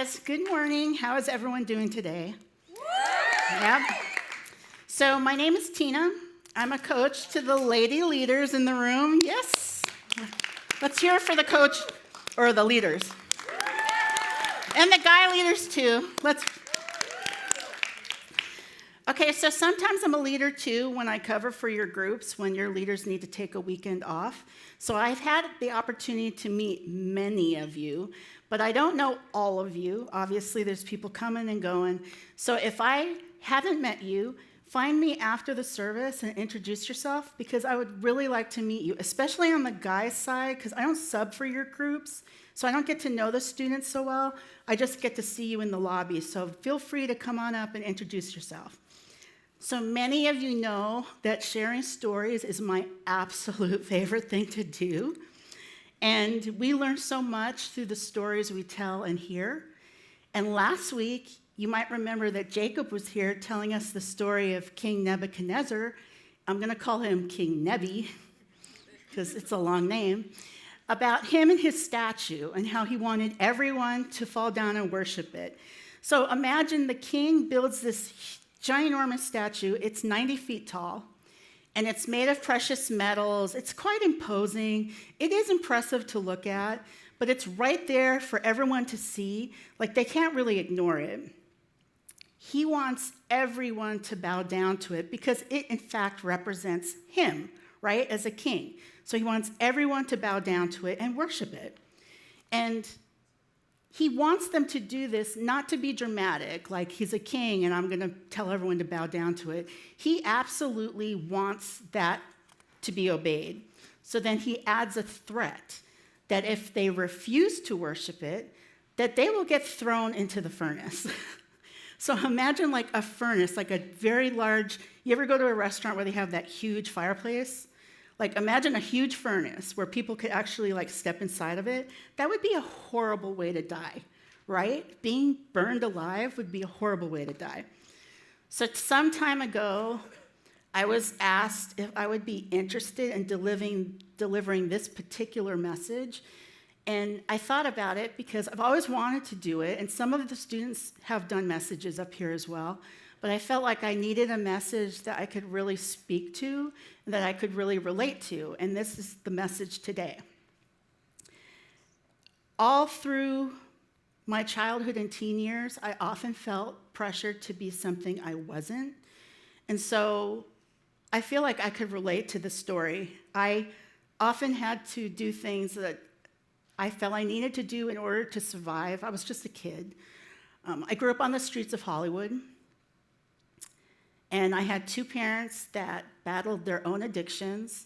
guys. Good morning. How is everyone doing today? Yep. So my name is Tina. I'm a coach to the lady leaders in the room. Yes. Let's hear it for the coach or the leaders. And the guy leaders too. Okay, so sometimes I'm a leader too when I cover for your groups when your leaders need to take a weekend off. So I've had the opportunity to meet many of you, but I don't know all of you. Obviously, there's people coming and going. So if I haven't met you, find me after the service and introduce yourself because I would really like to meet you, especially on the guys' side because I don't sub for your groups. So I don't get to know the students so well. I just get to see you in the lobby. So feel free to come on up and introduce yourself. So many of you know that sharing stories is my absolute favorite thing to do. And we learn so much through the stories we tell and hear. And last week, you might remember that Jacob was here telling us the story of King Nebuchadnezzar. I'm going to call him King Nebi because it's a long name. About him and his statue and how he wanted everyone to fall down and worship it. So imagine the king builds this ginormous statue. It's 90 feet tall, and it's made of precious metals. It's quite imposing. It is impressive to look at, but it's right there for everyone to see. Like, they can't really ignore it. He wants everyone to bow down to it because it, in fact, represents him, right, as a king. So he wants everyone to bow down to it and worship it. And he wants them to do this not to be dramatic, like he's a king and I'm going to tell everyone to bow down to it. He absolutely wants that to be obeyed. So then he adds a threat that if they refuse to worship it, that they will get thrown into the furnace. So imagine like a furnace, like a very large, you ever go to a restaurant where they have that huge fireplace? Like, imagine a huge furnace where people could actually, like, step inside of it. That would be a horrible way to die, right? Being burned alive would be a horrible way to die. So some time ago, I was asked if I would be interested in delivering this particular message. And I thought about it because I've always wanted to do it, and some of the students have done messages up here as well. But I felt like I needed a message that I could really speak to, and that I could really relate to, and this is the message today. All through my childhood and teen years, I often felt pressured to be something I wasn't, and so I feel like I could relate to the story. I often had to do things that I felt I needed to do in order to survive. I was just a kid. I grew up on the streets of Hollywood. And I had two parents that battled their own addictions.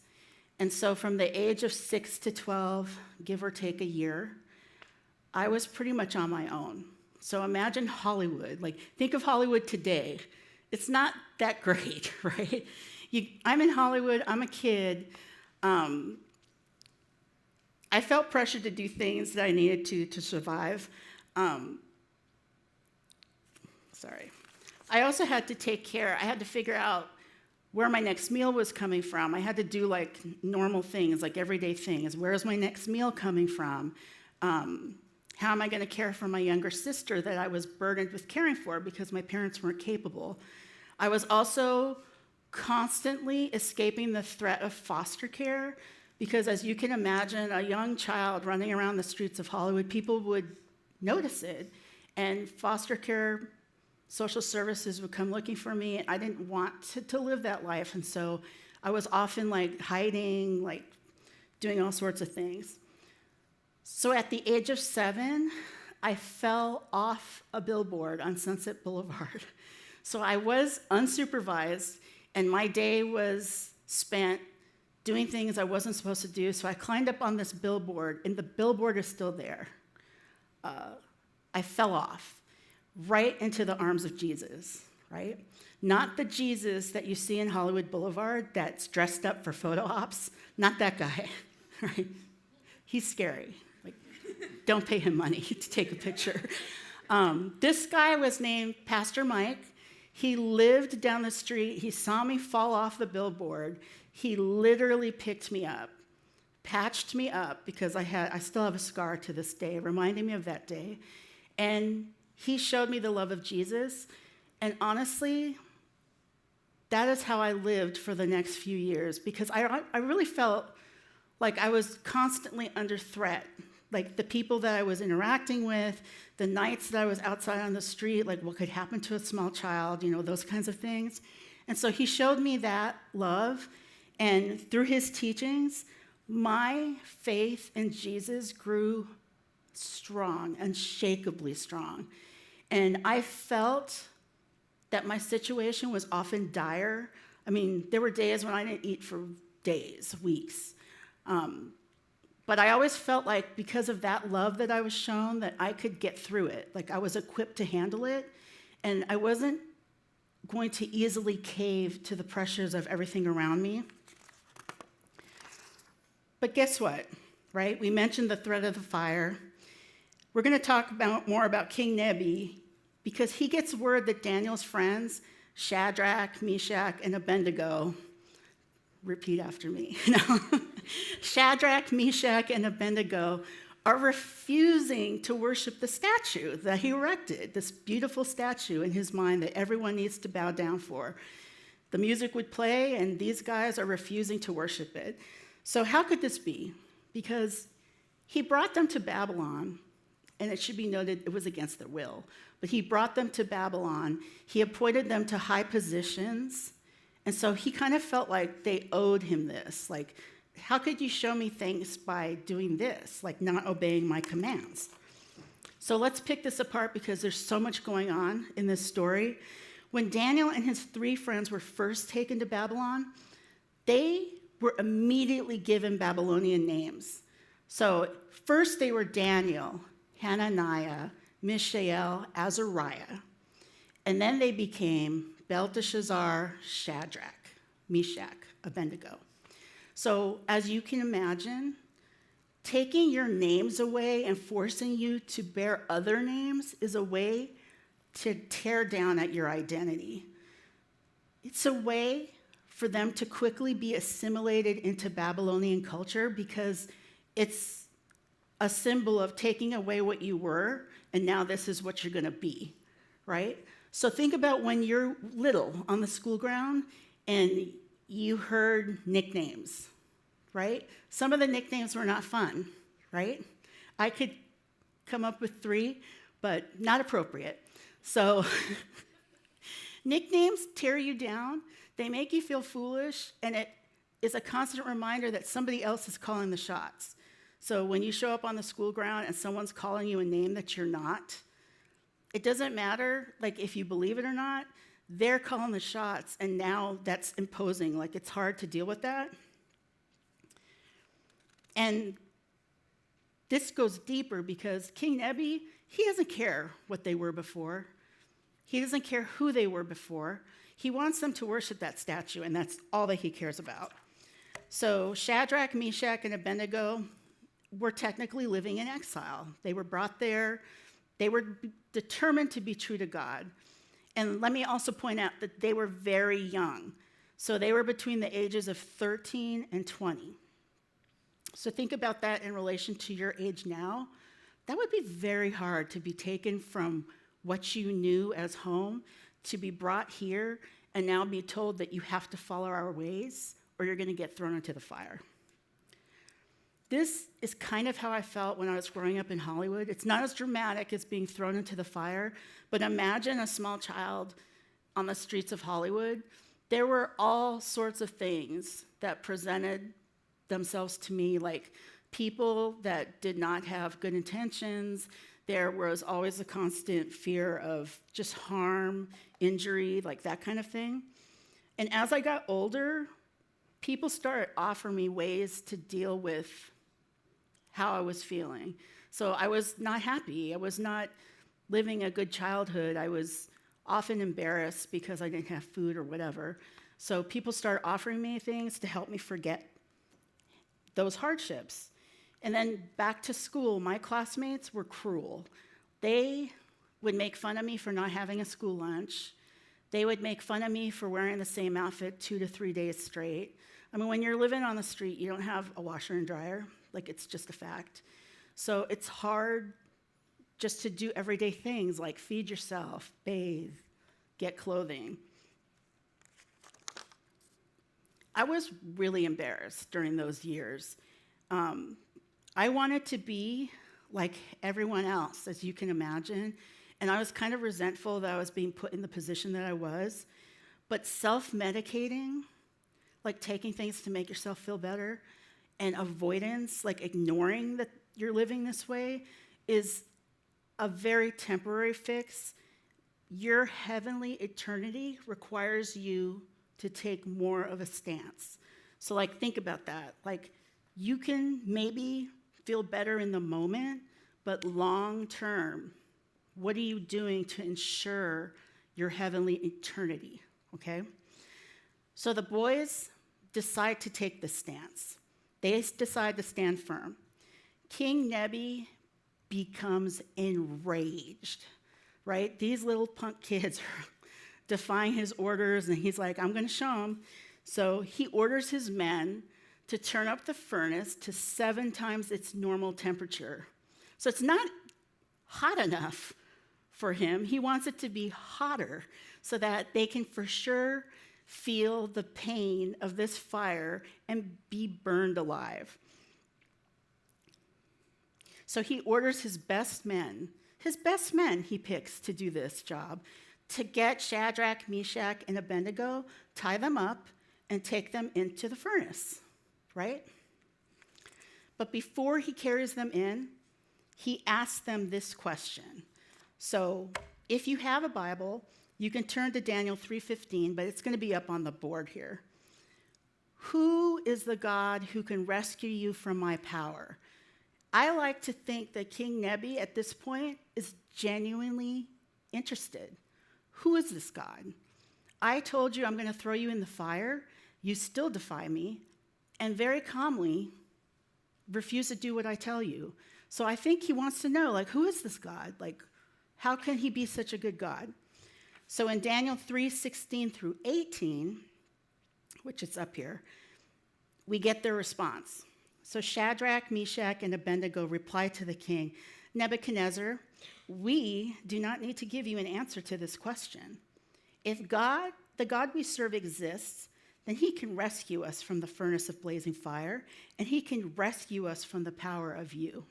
And so from the age of 6 to 12, give or take a year, I was pretty much on my own. So imagine Hollywood. Like, think of Hollywood today. It's not that great, right? I'm in Hollywood. I'm a kid. I felt pressured to do things that I needed to survive. I also had to take care. I had to figure out where my next meal was coming from. I had to do like normal things, like everyday things. Where is my next meal coming from? How am I going to care for my younger sister that I was burdened with caring for because my parents weren't capable? I was also constantly escaping the threat of foster care because, as you can imagine, a young child running around the streets of Hollywood, people would notice it. And foster care social services would come looking for me, and I didn't want to live that life. And so I was often like hiding, like doing all sorts of things. So at the age of 7, I fell off a billboard on Sunset Boulevard. So I was unsupervised, and my day was spent doing things I wasn't supposed to do. So I climbed up on this billboard, and the billboard is still there. I fell off right into the arms of Jesus, right? Not the Jesus that you see in Hollywood Boulevard that's dressed up for photo ops. Not that guy, right? He's scary. Like, don't pay him money to take a picture. This guy was named Pastor Mike. He lived down the street. He saw me fall off the billboard. He literally picked me up, patched me up because I still have a scar to this day, reminding me of that day. And he showed me the love of Jesus. And honestly, that is how I lived for the next few years, because I really felt like I was constantly under threat. Like the people that I was interacting with, the nights that I was outside on the street, like what could happen to a small child, those kinds of things. And so he showed me that love, and through his teachings, my faith in Jesus grew strong, unshakably strong. And I felt that my situation was often dire. I mean, there were days when I didn't eat for days, weeks. But I always felt like because of that love that I was shown, that I could get through it. Like I was equipped to handle it, and I wasn't going to easily cave to the pressures of everything around me. But guess what, right? We mentioned the threat of the fire. We're going to talk more about King Nebi, because he gets word that Daniel's friends, Shadrach, Meshach, and Abednego, repeat after me. Shadrach, Meshach, and Abednego are refusing to worship the statue that he erected, this beautiful statue in his mind that everyone needs to bow down for. The music would play, and these guys are refusing to worship it. So how could this be? Because he brought them to Babylon, and it should be noted it was against their will, but he brought them to Babylon. He appointed them to high positions, and so he kind of felt like they owed him this. Like, how could you show me things by doing this, like not obeying my commands? So let's pick this apart, because there's so much going on in this story. When Daniel and his 3 friends were first taken to Babylon, they were immediately given Babylonian names. So first they were Daniel, Hananiah, Mishael, Azariah. And then they became Belteshazzar, Shadrach, Meshach, Abednego. So as you can imagine, taking your names away and forcing you to bear other names is a way to tear down at your identity. It's a way for them to quickly be assimilated into Babylonian culture, because it's a symbol of taking away what you were, and now this is what you're going to be, right? So think about when you're little on the school ground and you heard nicknames, right? Some of the nicknames were not fun, right? I could come up with 3, but not appropriate. So nicknames tear you down. They make you feel foolish, and it is a constant reminder that somebody else is calling the shots. So when you show up on the school ground and someone's calling you a name that you're not, it doesn't matter, like, if you believe it or not, they're calling the shots, and now that's imposing. Like, it's hard to deal with that. And this goes deeper, because King Nebi, he doesn't care what they were before. He doesn't care who they were before. He wants them to worship that statue, and that's all that he cares about. So Shadrach, Meshach, and Abednego were technically living in exile. They were brought there. They were determined to be true to God. And let me also point out that they were very young. So they were between the ages of 13 and 20. So think about that in relation to your age now. That would be very hard, to be taken from what you knew as home to be brought here and now be told that you have to follow our ways or you're going to get thrown into the fire. This is kind of how I felt when I was growing up in Hollywood. It's not as dramatic as being thrown into the fire, but imagine a small child on the streets of Hollywood. There were all sorts of things that presented themselves to me, like people that did not have good intentions. There was always a constant fear of just harm, injury, like that kind of thing. And as I got older, people started offering me ways to deal with how I was feeling. So I was not happy. I was not living a good childhood. I was often embarrassed because I didn't have food or whatever. So people started offering me things to help me forget those hardships. And then back to school, my classmates were cruel. They would make fun of me for not having a school lunch. They would make fun of me for wearing the same outfit 2 to 3 days straight. I mean, when you're living on the street, you don't have a washer and dryer. Like, it's just a fact. So it's hard just to do everyday things like feed yourself, bathe, get clothing. I was really embarrassed during those years. I wanted to be like everyone else, as you can imagine, and I was kind of resentful that I was being put in the position that I was. But self-medicating, like taking things to make yourself feel better, and avoidance, like ignoring that you're living this way, is a very temporary fix. Your heavenly eternity requires you to take more of a stance. So like, think about that. Like, you can maybe feel better in the moment, but long term, what are you doing to ensure your heavenly eternity, okay? So the boys decide to take this stance. They decide to stand firm. King Nebi becomes enraged, right? These little punk kids are defying his orders, and he's like, I'm going to show them. So he orders his men to turn up the furnace to 7 times its normal temperature. So it's not hot enough for him. He wants it to be hotter so that they can for sure feel the pain of this fire and be burned alive. So he orders his best men he picks to do this job, to get Shadrach, Meshach, and Abednego, tie them up, and take them into the furnace, right? But before he carries them in, he asks them this question. So if you have a Bible, you can turn to Daniel 3:15, but it's going to be up on the board here. Who is the God who can rescue you from my power? I like to think that King Nebi at this point is genuinely interested. Who is this God? I told you I'm going to throw you in the fire. You still defy me, and very calmly refuse to do what I tell you. So I think he wants to know, like, who is this God? Like, how can he be such a good God? So in Daniel 3:16 through 18, which is up here, we get their response. So Shadrach, Meshach, and Abednego reply to the king, Nebuchadnezzar, we do not need to give you an answer to this question. If God, the God we serve, exists, then he can rescue us from the furnace of blazing fire, and he can rescue us from the power of you,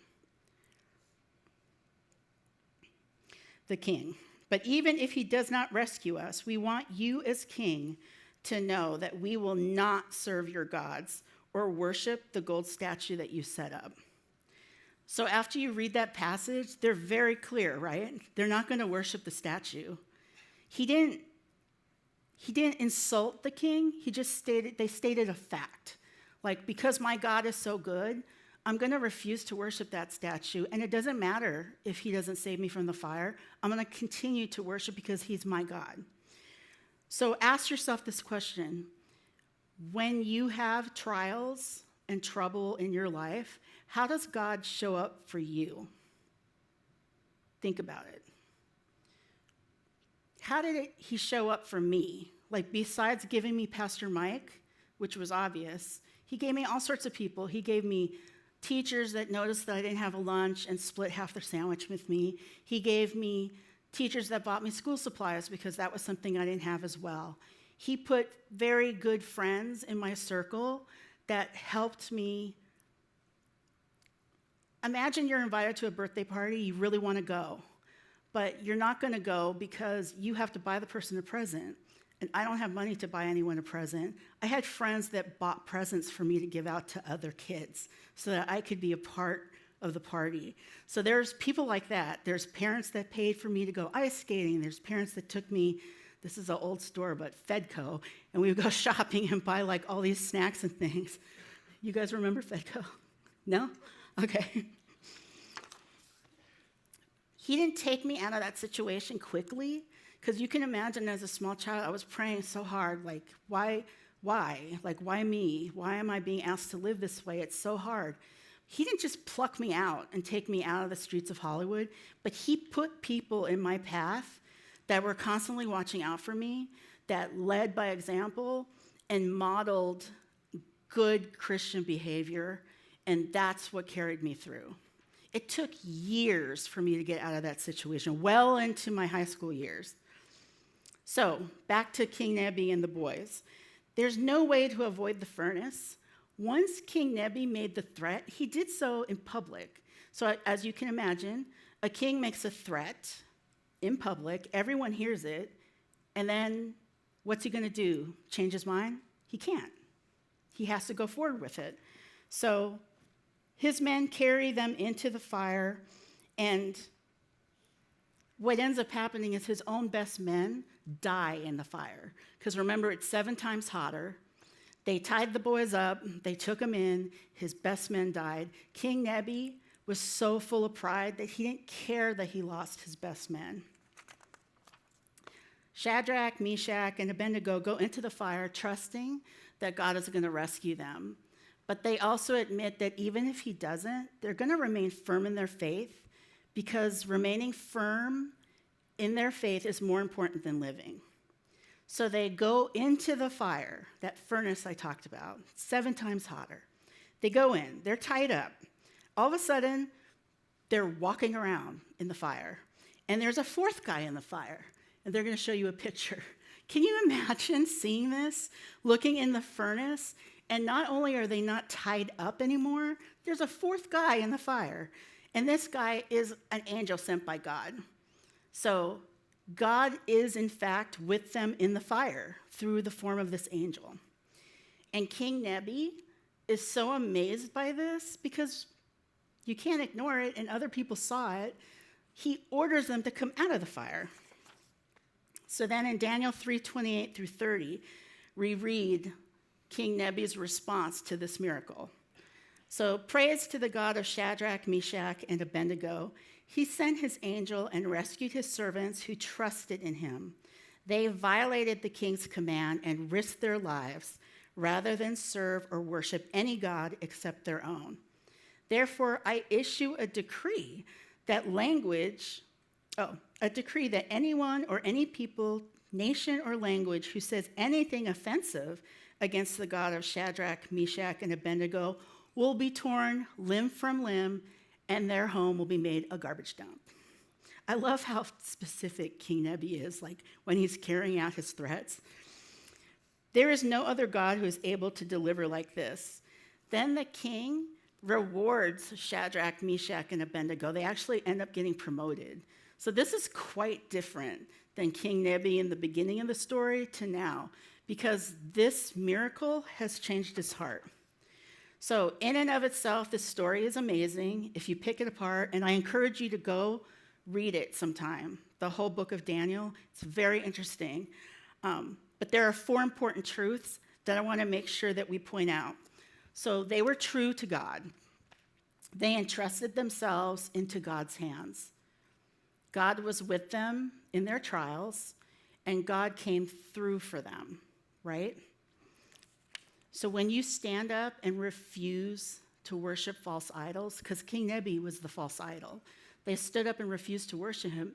the king. But even if he does not rescue us, we want you as king to know that we will not serve your gods or worship the gold statue that you set up. So after you read that passage, they're very clear, right? They're not going to worship the statue. He didn't insult the king. They stated a fact. Like, because my God is so good, I'm going to refuse to worship that statue. And it doesn't matter if he doesn't save me from the fire. I'm going to continue to worship because he's my God. So ask yourself this question. When you have trials and trouble in your life, how does God show up for you? Think about it. How did he show up for me? Like, besides giving me Pastor Mike, which was obvious, he gave me all sorts of people. He gave me teachers that noticed that I didn't have a lunch and split half their sandwich with me. He gave me teachers that bought me school supplies because that was something I didn't have as well. He put very good friends in my circle that helped me. Imagine you're invited to a birthday party, you really want to go, but you're not going to go because you have to buy the person a present, and I don't have money to buy anyone a present. I had friends that bought presents for me to give out to other kids so that I could be a part of the party. So there's people like that. There's parents that paid for me to go ice skating. There's parents that took me, this is an old store, but Fedco, and we would go shopping and buy like all these snacks and things. You guys remember Fedco? No? Okay. He didn't take me out of that situation quickly, because you can imagine as a small child, I was praying so hard, like, why? Like, why me? Why am I being asked to live this way? It's so hard. He didn't just pluck me out and take me out of the streets of Hollywood, but he put people in my path that were constantly watching out for me, that led by example and modeled good Christian behavior, and that's what carried me through. It took years for me to get out of that situation, well into my high school years. So, back to King Nebi and the boys. There's no way to avoid the furnace. Once King Nebi made the threat, he did so in public. So, as you can imagine, a king makes a threat in public, everyone hears it, and then what's he going to do? Change his mind? He can't. He has to go forward with it. So, his men carry them into the fire, and what ends up happening is his own best men die in the fire. Because remember, it's 7 times hotter. They tied the boys up, they took them in, his best men died. King Nebi was so full of pride that he didn't care that he lost his best men. Shadrach, Meshach, and Abednego go into the fire trusting that God is going to rescue them. But they also admit that even if he doesn't, they're going to remain firm in their faith, because remaining firm in their faith is more important than living. So they go into the fire, that furnace I talked about, 7 times hotter. They go in, they're tied up. All of a sudden, they're walking around in the fire. And there's a 4th guy in the fire, and they're going to show you a picture. Can you imagine seeing this, looking in the furnace, and not only are they not tied up anymore, there's a 4th guy in the fire. And this guy is an angel sent by God. So God is, in fact, with them in the fire through the form of this angel. And King Nebi is so amazed by this, because you can't ignore it, and other people saw it. He orders them to come out of the fire. So then in Daniel 3:28 through 30, we read King Nebi's response to this miracle. So, praise to the God of Shadrach, Meshach, and Abednego. He sent his angel and rescued his servants who trusted in him. They violated the king's command and risked their lives rather than serve or worship any god except their own. Therefore, I issue a decree that anyone or any people, nation, or language who says anything offensive against the God of Shadrach, Meshach, and Abednego will be torn limb from limb, and their home will be made a garbage dump. I love how specific King Nebi is, like when he's carrying out his threats. There is no other God who is able to deliver like this. Then the king rewards Shadrach, Meshach, and Abednego. They actually end up getting promoted. So this is quite different than King Nebi in the beginning of the story to now, because this miracle has changed his heart. So in and of itself, this story is amazing if you pick it apart, and I encourage you to go read it sometime, the whole book of Daniel. It's very interesting. But there are 4 important truths that I want to make sure that we point out. So they were true to God. They entrusted themselves into God's hands. God was with them in their trials, and God came through for them, right? So when you stand up and refuse to worship false idols, because King Nebi was the false idol, they stood up and refused to worship him,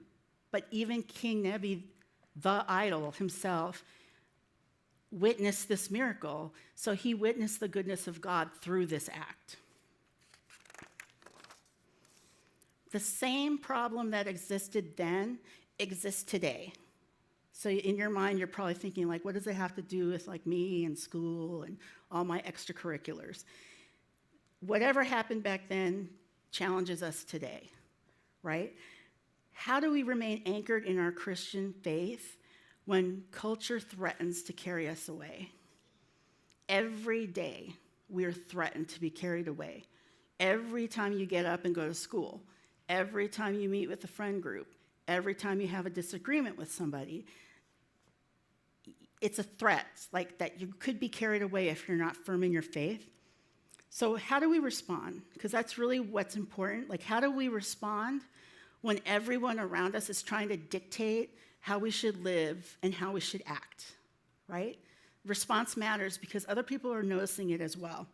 but even King Nebi, the idol himself, witnessed this miracle, so he witnessed the goodness of God through this act. The same problem that existed then exists today. So in your mind, you're probably thinking, like, what does it have to do with, like, me and school and all my extracurriculars? Whatever happened back then challenges us today, right? How do we remain anchored in our Christian faith when culture threatens to carry us away? Every day, we are threatened to be carried away. Every time you get up and go to school, every time you meet with a friend group, every time you have a disagreement with somebody, it's a threat, like that you could be carried away if you're not firm in your faith. So how do we respond? Because that's really what's important. Like, how do we respond when everyone around us is trying to dictate how we should live and how we should act, right? Response matters because other people are noticing it as well.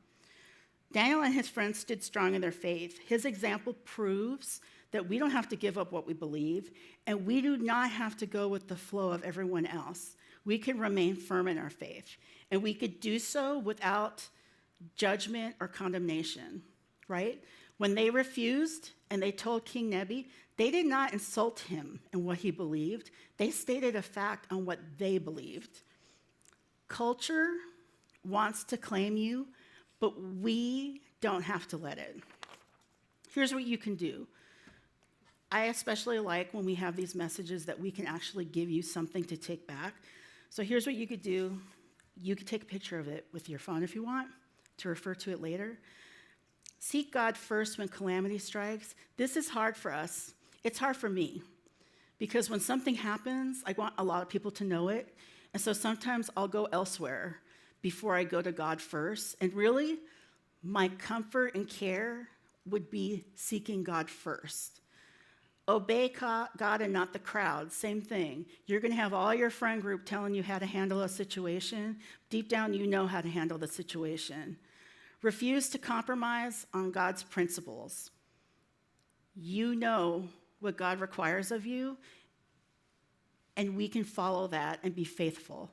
Daniel and his friends stood strong in their faith. His example proves that we don't have to give up what we believe, and we do not have to go with the flow of everyone else. We can remain firm in our faith, and we could do so without judgment or condemnation, right? When they refused and they told King Nebi, they did not insult him and what he believed. They stated a fact on what they believed. Culture wants to claim you, but we don't have to let it. Here's what you can do. I especially like when we have these messages that we can actually give you something to take back. So here's what you could do. You could take a picture of it with your phone if you want to refer to it later. Seek God first when calamity strikes. This is hard for us. It's hard for me because when something happens, I want a lot of people to know it. And so sometimes I'll go elsewhere before I go to God first. And really, my comfort and care would be seeking God first. Obey God and not the crowd. Same thing. You're going to have all your friend group telling you how to handle a situation. Deep down, you know how to handle the situation. Refuse to compromise on God's principles. You know what God requires of you, and we can follow that and be faithful.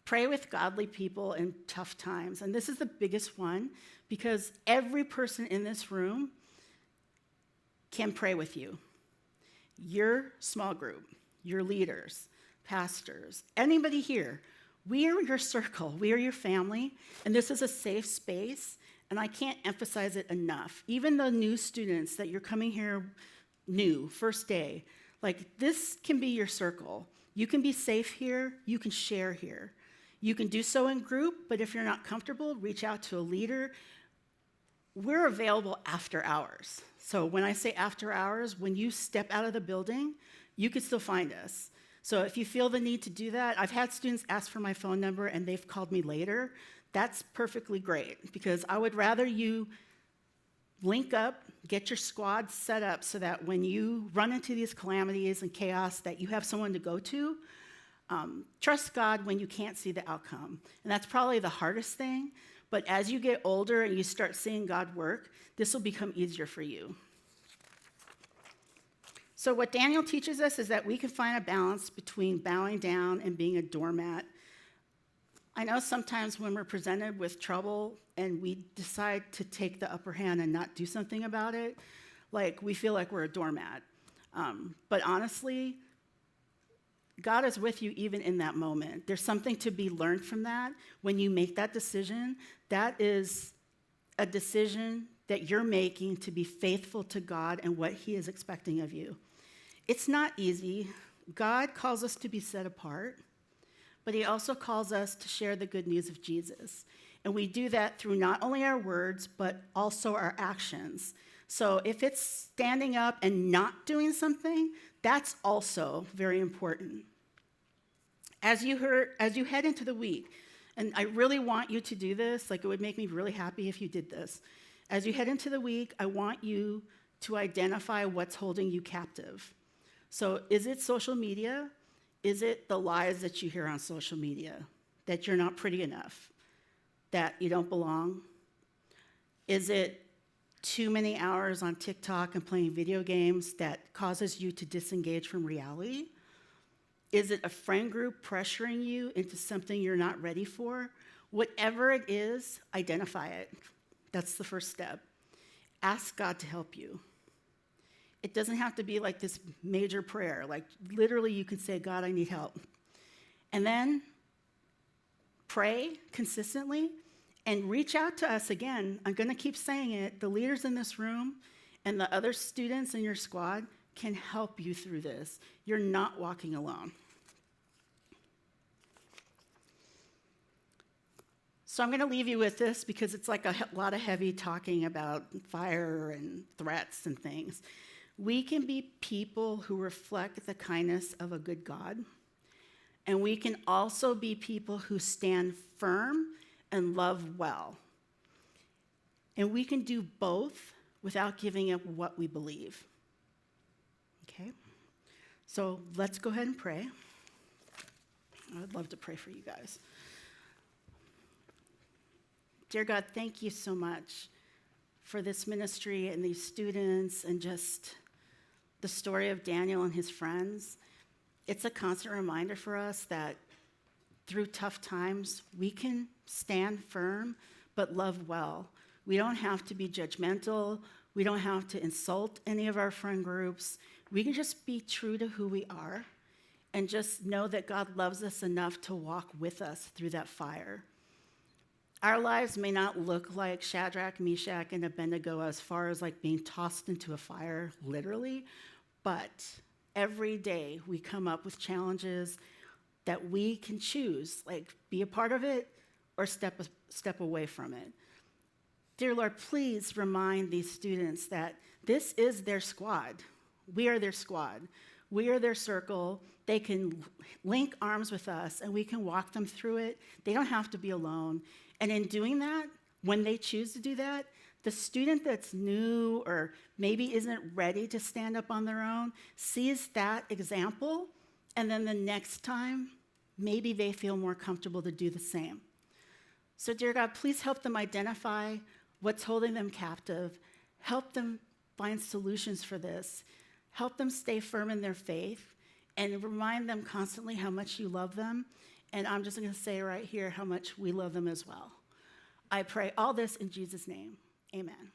Pray with godly people in tough times. And this is the biggest one because every person in this room can pray with you. Your small group, your leaders, pastors, anybody here, we are your circle, we are your family, and this is a safe space, and I can't emphasize it enough. Even the new students that you're coming here new, first day, like this can be your circle. You can be safe here, you can share here. You can do so in group, but if you're not comfortable, reach out to a leader. We're available after hours. So when I say after hours, when you step out of the building, you can still find us. So if you feel the need to do that, I've had students ask for my phone number and they've called me later. That's perfectly great because I would rather you link up, get your squad set up so that when you run into these calamities and chaos that you have someone to go to. Trust God when you can't see the outcome. And that's probably the hardest thing. But as you get older and you start seeing God work, this will become easier for you. So what Daniel teaches us is that we can find a balance between bowing down and being a doormat. I know sometimes when we're presented with trouble and we decide to take the upper hand and not do something about it, like we feel like we're a doormat. But honestly, God is with you even in that moment. There's something to be learned from that. When you make that decision, that is a decision that you're making to be faithful to God and what He is expecting of you. It's not easy. God calls us to be set apart, but He also calls us to share the good news of Jesus. And we do that through not only our words, but also our actions. So if it's standing up and not doing something, that's also very important. As you head into the week, and I really want you to do this, like it would make me really happy if you did this. As you head into the week, I want you to identify what's holding you captive. So is it social media? Is it the lies that you hear on social media? That you're not pretty enough? That you don't belong? Is it too many hours on TikTok and playing video games that causes you to disengage from reality? Is it a friend group pressuring you into something you're not ready for? Whatever it is, identify it. That's the first step. Ask God to help you. It doesn't have to be like this major prayer. Like literally you can say, God, I need help. And then pray consistently and reach out to us again. I'm going to keep saying it. The leaders in this room and the other students in your squad can help you through this. You're not walking alone. So I'm going to leave you with this because it's like a lot of heavy talking about fire and threats and things. We can be people who reflect the kindness of a good God, and we can also be people who stand firm and love well. And we can do both without giving up what we believe. Okay? So let's go ahead and pray. I'd love to pray for you guys. Dear God, thank you so much for this ministry and these students and just the story of Daniel and his friends. It's a constant reminder for us that through tough times, we can stand firm but love well. We don't have to be judgmental. We don't have to insult any of our friend groups. We can just be true to who we are and just know that God loves us enough to walk with us through that fire. Our lives may not look like Shadrach, Meshach, and Abednego as far as like being tossed into a fire, literally, but every day we come up with challenges that we can choose, like be a part of it or step away from it. Dear Lord, please remind these students that this is their squad. We are their squad. We are their circle. They can link arms with us, and we can walk them through it. They don't have to be alone. And in doing that, when they choose to do that, the student that's new or maybe isn't ready to stand up on their own sees that example, and then the next time, maybe they feel more comfortable to do the same. So, dear God, please help them identify what's holding them captive. Help them find solutions for this. Help them stay firm in their faith and remind them constantly how much you love them. And I'm just going to say right here how much we love them as well. I pray all this in Jesus' name. Amen.